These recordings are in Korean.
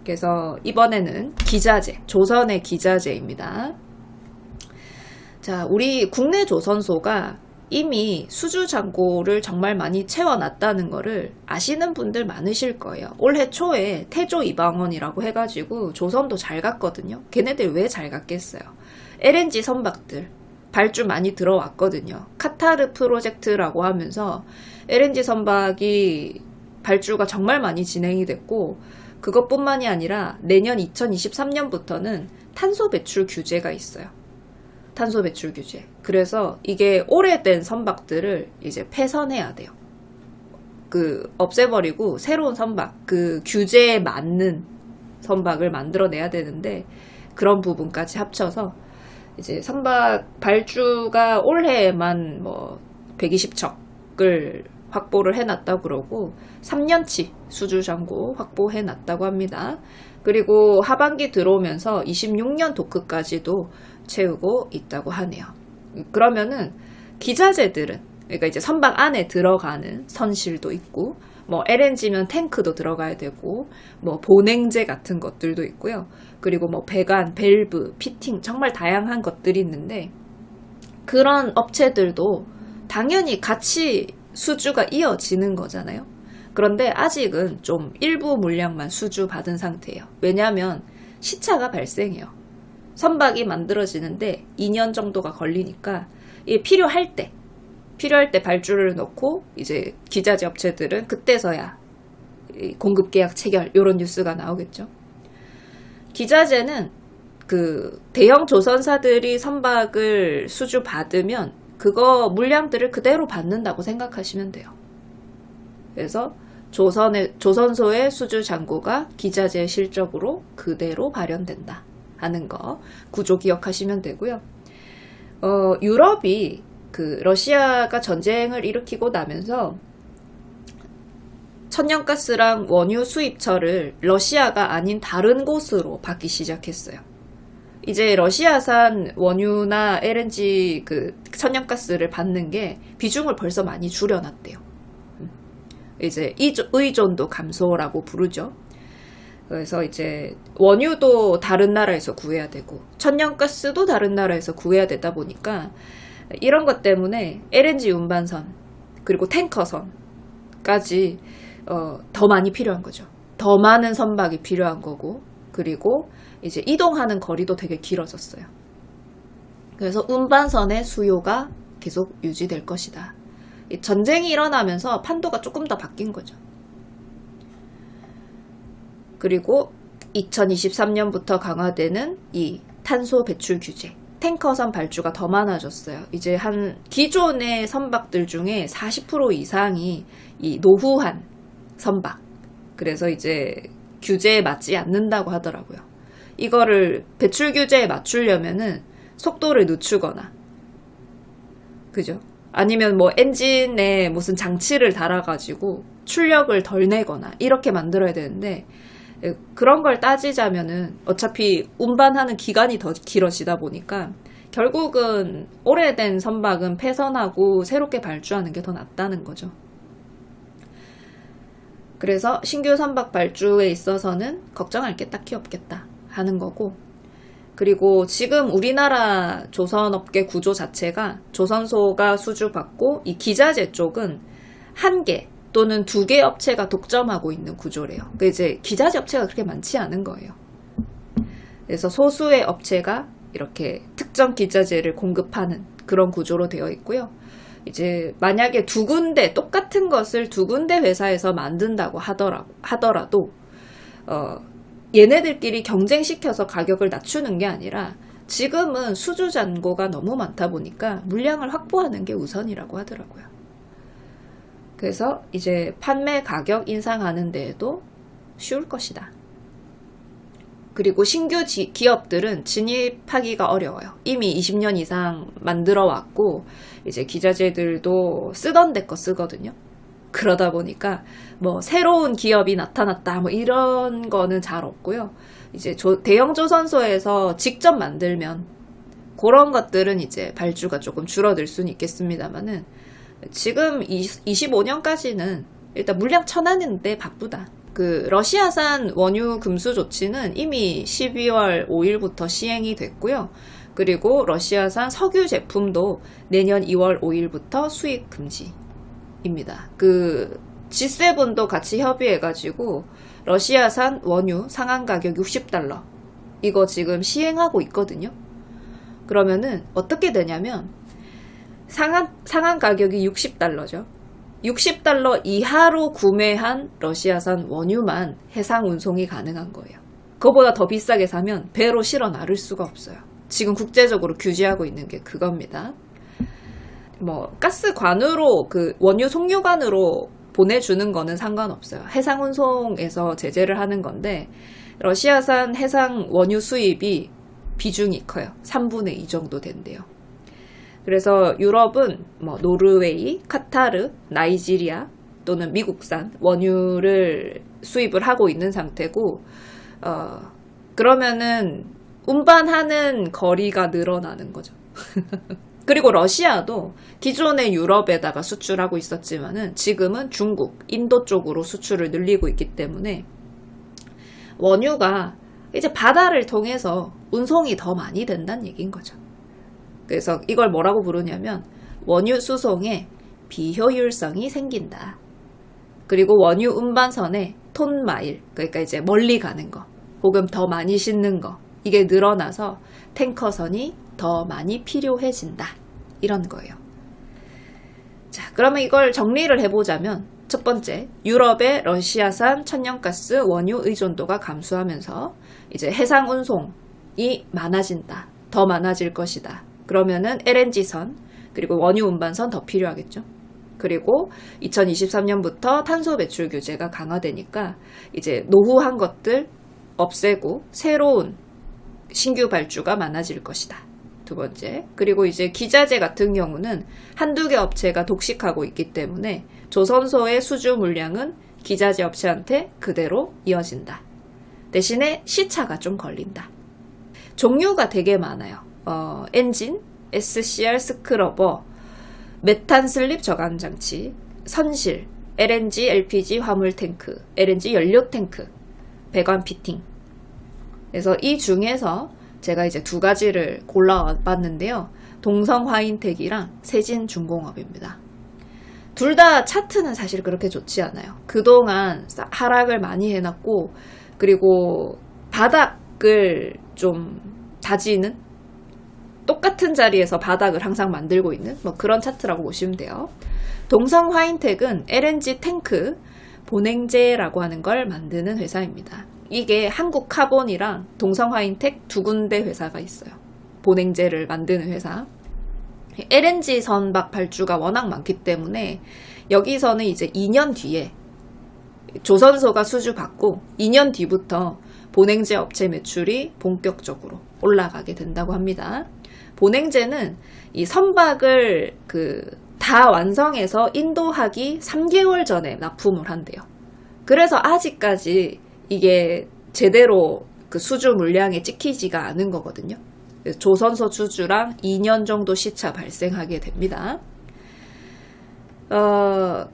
그래서 이번에는 기자재, 조선의 기자재입니다. 자, 우리 국내 조선소가 이미 수주 잔고를 정말 많이 채워놨다는 거를 아시는 분들 많으실 거예요. 올해 초에 태조 이방원이라고 해가지고 조선도 잘 갔거든요. 걔네들 왜 잘 갔겠어요? LNG 선박들 발주 많이 들어왔거든요. 카타르 프로젝트라고 하면서 LNG 선박이 발주가 정말 많이 진행이 됐고, 그것뿐만이 아니라 내년 2023년부터는 탄소 배출 규제가 있어요. 탄소 배출 규제. 그래서 이게 오래된 선박들을 이제 폐선해야 돼요. 없애버리고 새로운 선박, 규제에 맞는 선박을 만들어내야 되는데, 그런 부분까지 합쳐서 이제 선박 발주가 올해만 120척을 확보를 해놨다고 그러고 3년치 수주 잔고 확보해놨다고 합니다. 그리고 하반기 들어오면서 26년 도크까지도 채우고 있다고 하네요. 그러면은 기자재들은, 그러니까 이제 선박 안에 들어가는 선실도 있고, LNG면 탱크도 들어가야 되고, 보냉제 같은 것들도 있고요. 그리고 배관, 밸브, 피팅, 정말 다양한 것들이 있는데, 그런 업체들도 당연히 같이 수주가 이어지는 거잖아요. 그런데 아직은 좀 일부 물량만 수주 받은 상태예요. 왜냐하면 시차가 발생해요. 선박이 만들어지는데 2년 정도가 걸리니까 필요할 때 발주를 넣고 이제 기자재 업체들은 그때서야 공급 계약 체결, 이런 뉴스가 나오겠죠. 기자재는 대형 조선사들이 선박을 수주 받으면 그거 물량들을 그대로 받는다고 생각하시면 돼요. 그래서 조선소의 수주 잔고가 기자재 실적으로 그대로 발현된다 하는 거 구조 기억하시면 되고요. 유럽이 러시아가 전쟁을 일으키고 나면서 천연가스랑 원유 수입처를 러시아가 아닌 다른 곳으로 받기 시작했어요. 이제 러시아산 원유나 LNG 천연가스를 받는 게 비중을 벌써 많이 줄여놨대요. 이제 의존도 감소라고 부르죠. 그래서 이제 원유도 다른 나라에서 구해야 되고 천연가스도 다른 나라에서 구해야 되다 보니까 이런 것 때문에 LNG 운반선 그리고 탱커선까지 더 많이 필요한 거죠. 더 많은 선박이 필요한 거고, 그리고 이제 이동하는 거리도 되게 길어졌어요. 그래서 운반선의 수요가 계속 유지될 것이다. 전쟁이 일어나면서 판도가 조금 더 바뀐 거죠. 그리고 2023년부터 강화되는 이 탄소 배출 규제, 탱커선 발주가 더 많아졌어요. 이제 기존의 선박들 중에 40% 이상이 이 노후한 선박, 그래서 이제 규제에 맞지 않는다고 하더라고요. 이거를 배출 규제에 맞추려면은 속도를 늦추거나, 그죠? 아니면 엔진에 무슨 장치를 달아가지고 출력을 덜 내거나 이렇게 만들어야 되는데, 그런 걸 따지자면은 어차피 운반하는 기간이 더 길어지다 보니까 결국은 오래된 선박은 폐선하고 새롭게 발주하는 게 더 낫다는 거죠. 그래서 신규 선박 발주에 있어서는 걱정할 게 딱히 없겠다 하는 거고, 그리고 지금 우리나라 조선업계 구조 자체가 조선소가 수주받고 이 기자재 쪽은 한 개 또는 두 개 업체가 독점하고 있는 구조래요. 그러니까 이제 기자재 업체가 그렇게 많지 않은 거예요. 그래서 소수의 업체가 이렇게 특정 기자재를 공급하는 그런 구조로 되어 있고요. 이제 만약에 똑같은 것을 두 군데 회사에서 만든다고 하더라도 얘네들끼리 경쟁시켜서 가격을 낮추는 게 아니라 지금은 수주 잔고가 너무 많다 보니까 물량을 확보하는 게 우선이라고 하더라고요. 그래서 이제 판매 가격 인상하는 데에도 쉬울 것이다. 그리고 신규 기업들은 진입하기가 어려워요. 이미 20년 이상 만들어 왔고 이제 기자재들도 쓰던 데 거 쓰거든요. 그러다 보니까 새로운 기업이 나타났다 이런 거는 잘 없고요. 이제 대형 조선소에서 직접 만들면 그런 것들은 이제 발주가 조금 줄어들 수는 있겠습니다만은 지금 25년까지는 일단 물량 쳐내는데 바쁘다. 그 러시아산 원유 금수 조치는 이미 12월 5일부터 시행이 됐고요. 그리고 러시아산 석유 제품도 내년 2월 5일부터 수입 금지입니다. 그 G7도 같이 협의해가지고 러시아산 원유 상한 가격 60달러 이거 지금 시행하고 있거든요. 그러면은 어떻게 되냐면 상한 가격이 60달러죠. 60달러 이하로 구매한 러시아산 원유만 해상 운송이 가능한 거예요. 그거보다 더 비싸게 사면 배로 실어 나를 수가 없어요. 지금 국제적으로 규제하고 있는 게 그겁니다. 뭐 가스관으로 그 원유 송유관으로 보내주는 거는 상관없어요. 해상 운송에서 제재를 하는 건데 러시아산 해상 원유 수입이 비중이 커요. 3분의 2 정도 된대요. 그래서 유럽은 뭐 노르웨이, 카타르, 나이지리아 또는 미국산 원유를 수입을 하고 있는 상태고 그러면은 운반하는 거리가 늘어나는 거죠. 그리고 러시아도 기존에 유럽에다가 수출하고 있었지만은 지금은 중국, 인도 쪽으로 수출을 늘리고 있기 때문에 원유가 이제 바다를 통해서 운송이 더 많이 된다는 얘기인 거죠. 그래서 이걸 뭐라고 부르냐면 원유 수송에 비효율성이 생긴다. 그리고 원유 운반선에 톤마일, 그러니까 이제 멀리 가는 거, 혹은 더 많이 싣는 거, 이게 늘어나서 탱커선이 더 많이 필요해진다. 이런 거예요. 자, 그러면 이걸 정리를 해보자면 첫 번째, 유럽의 러시아산 천연가스 원유 의존도가 감소하면서 이제 해상 운송이 많아진다. 더 많아질 것이다. 그러면은 LNG선, 그리고 원유 운반선 더 필요하겠죠. 그리고 2023년부터 탄소 배출 규제가 강화되니까 이제 노후한 것들 없애고 새로운 신규 발주가 많아질 것이다. 두 번째, 그리고 이제 기자재 같은 경우는 한두 개 업체가 독식하고 있기 때문에 조선소의 수주 물량은 기자재 업체한테 그대로 이어진다. 대신에 시차가 좀 걸린다. 종류가 되게 많아요. 엔진, SCR 스크러버, 메탄 슬립 저감 장치, 선실, LNG, LPG 화물 탱크, LNG 연료 탱크, 배관 피팅. 그래서 이 중에서 제가 이제 두 가지를 골라봤는데요. 동성 화인텍이랑 세진중공업입니다. 둘 다 차트는 사실 그렇게 좋지 않아요. 그동안 하락을 많이 해놨고, 그리고 바닥을 좀 다지는, 똑같은 자리에서 바닥을 항상 만들고 있는 뭐 그런 차트라고 보시면 돼요. 동성 화인텍은 LNG 탱크 보냉제라고 하는 걸 만드는 회사입니다. 이게 한국카본이랑 동성 화인텍 두 군데 회사가 있어요. 보냉제를 만드는 회사. LNG 선박 발주가 워낙 많기 때문에 여기서는 이제 2년 뒤에 조선소가 수주받고 2년 뒤부터 보냉제 업체 매출이 본격적으로 올라가게 된다고 합니다. 보냉제는 이 선박을 다 완성해서 인도하기 3개월 전에 납품을 한대요. 그래서 아직까지 이게 제대로 그 수주 물량에 찍히지가 않은 거거든요. 조선소 수주랑 2년 정도 시차 발생하게 됩니다.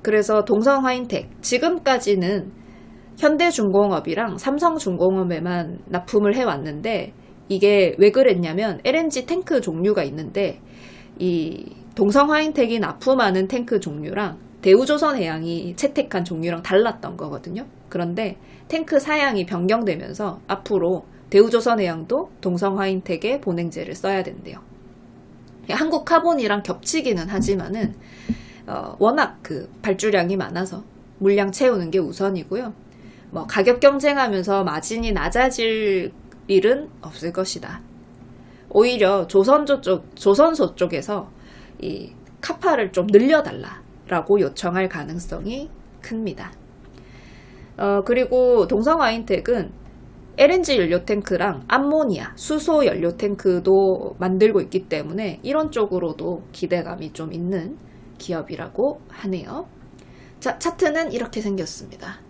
그래서 동성 화인텍 지금까지는 현대중공업이랑 삼성중공업에만 납품을 해왔는데 이게 왜 그랬냐면 LNG 탱크 종류가 있는데 이 동성 화인텍이 납품하는 탱크 종류랑 대우조선해양이 채택한 종류랑 달랐던 거거든요. 그런데 탱크 사양이 변경되면서 앞으로 대우조선해양도 동성 화인텍의 보냉제를 써야 된대요. 한국카본이랑 겹치기는 하지만은 워낙 그 발주량이 많아서 물량 채우는 게 우선이고요. 뭐 가격 경쟁하면서 마진이 낮아질 일은 없을 것이다. 오히려 조선소 쪽에서 이 카파를 좀 늘려달라라고 요청할 가능성이 큽니다. 그리고 동성 화인텍은 LNG 연료 탱크랑 암모니아, 수소 연료 탱크도 만들고 있기 때문에 이런 쪽으로도 기대감이 좀 있는 기업이라고 하네요. 자, 차트는 이렇게 생겼습니다.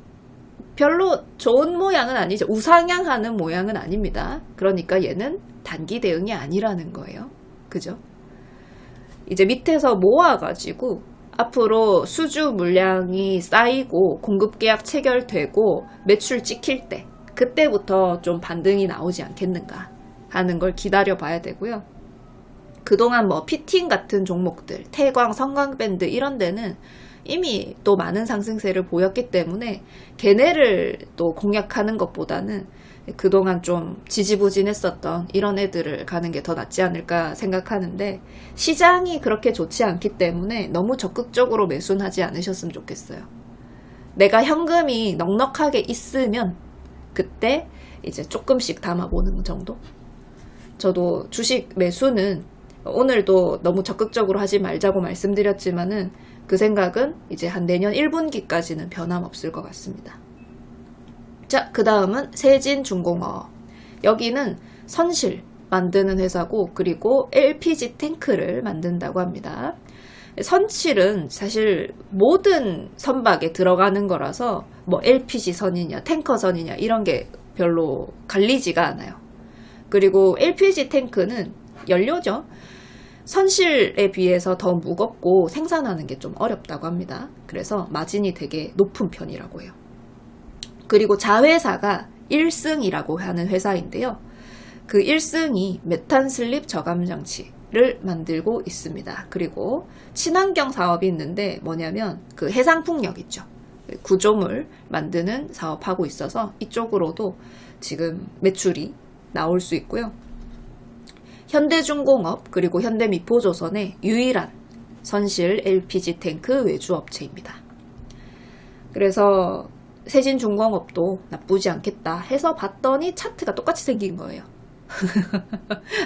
별로 좋은 모양은 아니죠. 우상향하는 모양은 아닙니다. 그러니까 얘는 단기 대응이 아니라는 거예요. 그죠? 이제 밑에서 모아가지고 앞으로 수주 물량이 쌓이고 공급 계약 체결되고 매출 찍힐 때 그때부터 좀 반등이 나오지 않겠는가 하는 걸 기다려 봐야 되고요. 그동안 뭐 피팅 같은 종목들, 태광, 성광밴드 이런 데는 이미 또 많은 상승세를 보였기 때문에 걔네를 또 공략하는 것보다는 그동안 좀 지지부진했었던 이런 애들을 가는 게 더 낫지 않을까 생각하는데, 시장이 그렇게 좋지 않기 때문에 너무 적극적으로 매수는 하지 않으셨으면 좋겠어요. 내가 현금이 넉넉하게 있으면 그때 이제 조금씩 담아보는 정도? 저도 주식 매수는 오늘도 너무 적극적으로 하지 말자고 말씀드렸지만은 그 생각은 이제 한 내년 1분기까지는 변함없을 것 같습니다. 자, 그 다음은 세진중공업. 여기는 선실 만드는 회사고, 그리고 LPG 탱크를 만든다고 합니다. 선실은 사실 모든 선박에 들어가는 거라서 뭐 LPG 선이냐 탱커 선이냐 이런 게 별로 갈리지가 않아요. 그리고 LPG 탱크는 연료죠. 선실에 비해서 더 무겁고 생산하는 게 좀 어렵다고 합니다. 그래서 마진이 되게 높은 편이라고 해요. 그리고 자회사가 1승이라고 하는 회사인데요. 그 1승이 메탄 슬립 저감 장치를 만들고 있습니다. 그리고 친환경 사업이 있는데 뭐냐면 그 해상풍력 있죠. 구조물 만드는 사업하고 있어서 이쪽으로도 지금 매출이 나올 수 있고요. 현대중공업 그리고 현대미포조선의 유일한 선실 LPG 탱크 외주 업체입니다. 그래서 세진중공업도 나쁘지 않겠다 해서 봤더니 차트가 똑같이 생긴 거예요.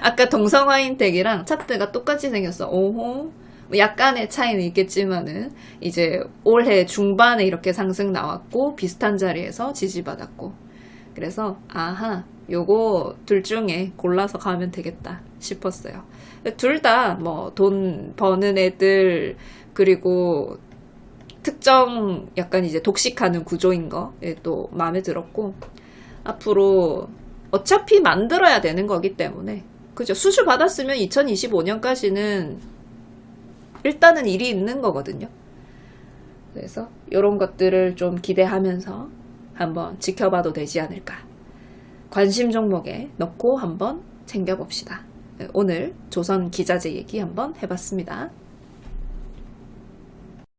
아까 동성화인텍이랑 차트가 똑같이 생겼어. 오호. 약간의 차이는 있겠지만은 이제 올해 중반에 이렇게 상승 나왔고 비슷한 자리에서 지지받았고, 그래서 아하, 요거 둘 중에 골라서 가면 되겠다 싶었어요. 둘 다 뭐 돈 버는 애들, 그리고 특정 약간 이제 독식하는 구조인 거 또 마음에 들었고, 앞으로 어차피 만들어야 되는 거기 때문에 그죠. 수주 받았으면 2025년까지는 일단은 일이 있는 거거든요. 그래서 이런 것들을 좀 기대하면서 한번 지켜봐도 되지 않을까. 관심 종목에 넣고 한번 챙겨봅시다. 오늘 조선 기자재 얘기 한번 해봤습니다.